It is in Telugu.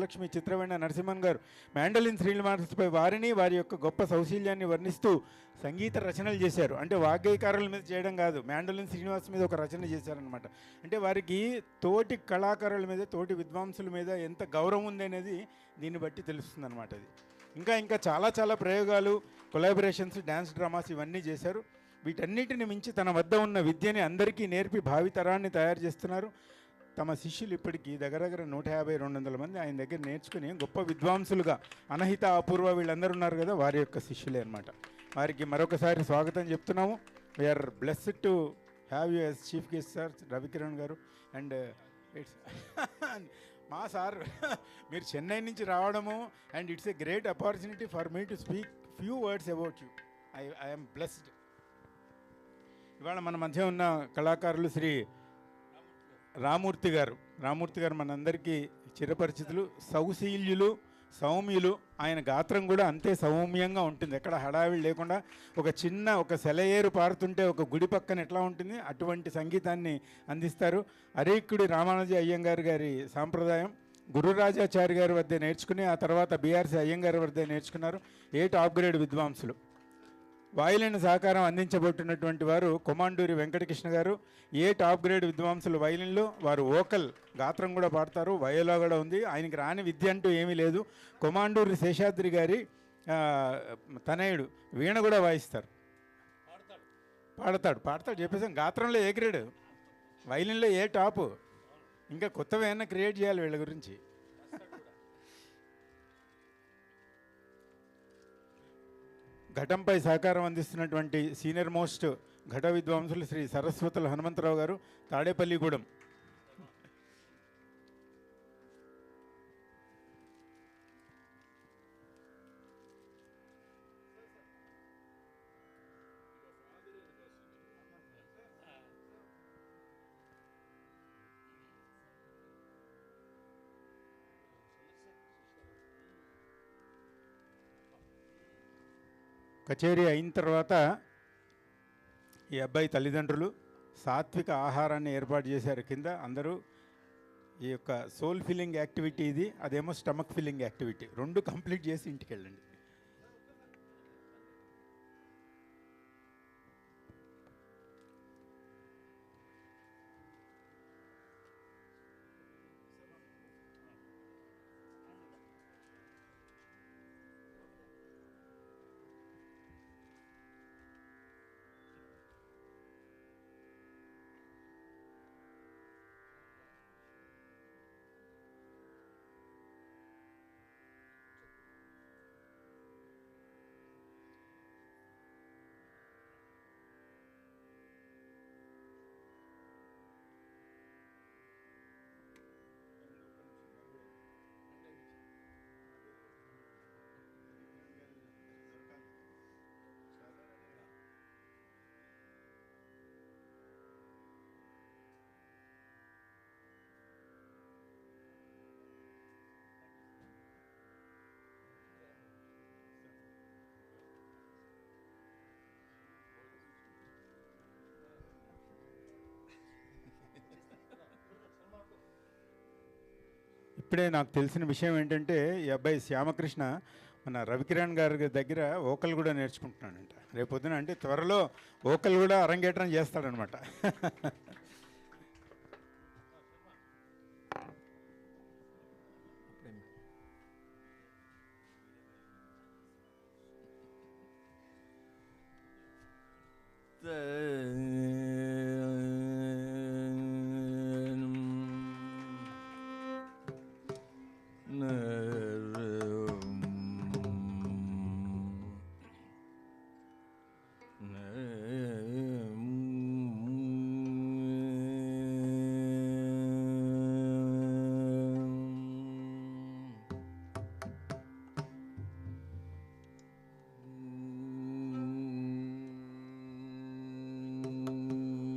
అనంతలక్ష్మి, చిత్రవేణ నరసింహన్ గారు మ్యాండలిన్ శ్రీనివాసపై వారిని వారి యొక్క గొప్ప సౌశీల్యాన్ని వర్ణిస్తూ సంగీత రచనలు చేశారు. అంటే వాగ్గేయకారుల మీద చేయడం కాదు, మ్యాండలిన్ శ్రీనివాస్ మీద ఒక రచన చేశారనమాట. అంటే వారికి తోటి కళాకారుల మీద, తోటి విద్వాంసుల మీద ఎంత గౌరవం ఉంది అనేది దీన్ని బట్టి తెలుస్తుంది అనమాట. అది ఇంకా చాలా ప్రయోగాలు, కొలాబరేషన్స్, డ్యాన్స్ డ్రామాస్ ఇవన్నీ చేశారు. వీటన్నిటిని మించి తన వద్ద ఉన్న విద్యని అందరికీ నేర్పి భావితరాన్ని తయారు చేస్తున్నారు. తమ శిష్యులు ఇప్పటికీ దగ్గర 150-200 మంది ఆయన దగ్గర నేర్చుకుని గొప్ప విద్వాంసులుగా, అనహిత, అపూర్వ వీళ్ళందరూ ఉన్నారు కదా, వారి యొక్క శిష్యులే అనమాట. వారికి మరొకసారి స్వాగతం చెప్తున్నాము. We are blessed to have you as chief guest sir Ravikiran garu. And it's మా సార్ మీరు చెన్నై నుంచి రావడము, and it's a great opportunity for me to speak few words about you. I'm blessed. ఇవాళ మన మధ్య ఉన్న కళాకారులు శ్రీ రామూర్తి గారు మనందరికీ చిరపరిచితులు, సౌశీల్యులు, సౌమ్యులు. ఆయన గాత్రం కూడా అంతే సౌమ్యంగా ఉంటుంది, ఎక్కడ హడావిడి లేకుండా. ఒక సెలయేరు పారుతుంటే ఒక గుడి పక్కన ఎట్లా ఉంటుంది అటువంటి సంగీతాన్ని అందిస్తారు. అరేక్కుడి రామానుజ అయ్యంగారు గారి సాంప్రదాయం గురురాజాచారి గారి వద్ద నేర్చుకుని ఆ తర్వాత బీఆర్సీ అయ్యంగారి వద్ద నేర్చుకున్నారు. 8 టాప్ గ్రేడ్ విద్వాంసులు. వయలిన్ సహకారం అందించబోతున్నటువంటి వారు కొమాండూరి వెంకటకృష్ణ గారు. టాప్ గ్రేడ్ విద్వాంసులు వయలిన్లో, వారు వోకల్ గాత్రం కూడా పాడతారు, వయోలో కూడా ఉంది. ఆయనకి రాని విద్య అంటూ ఏమీ లేదు. కొమాండూరి శేషాద్రి గారి తనయుడు వీణ కూడా వాయిస్తారు, పాడతాడు చెప్పేసాం. గాత్రంలో ఏ గ్రేడ్, వయలిన్లో టాపు. ఇంకా కొత్తవి ఏమైనా క్రియేట్ చేయాలి వీళ్ళ గురించి. ఘటంపై సహకారం అందిస్తున్నటువంటి సీనియర్ మోస్ట్ ఘట విద్వాంసులు శ్రీ సరస్వతుల హనుమంతరావు గారు, తాడేపల్లిగూడెం. కచేరీ అయిన తర్వాత ఈ అబ్బాయి తల్లిదండ్రులు సాత్విక ఆహారాన్ని ఏర్పాటు చేశారు కింద. అందరూ ఈ యొక్క సోల్ ఫిల్లింగ్ యాక్టివిటీ ఇది, అదేమో స్టమక్ ఫిల్లింగ్ యాక్టివిటీ, 2 కంప్లీట్ చేసి ఇంటికి వెళ్ళండి. ఇప్పుడే నాకు తెలిసిన విషయం ఏంటంటే, ఈ అబ్బాయి శ్యామకృష్ణ మన రవికిరణ్ గారి దగ్గర వోకల్ కూడా నేర్చుకుంటున్నాడంట. రేపొద్దున అంటే త్వరలో వోకల్ కూడా అరంగేట్రం చేస్తాడనమాట.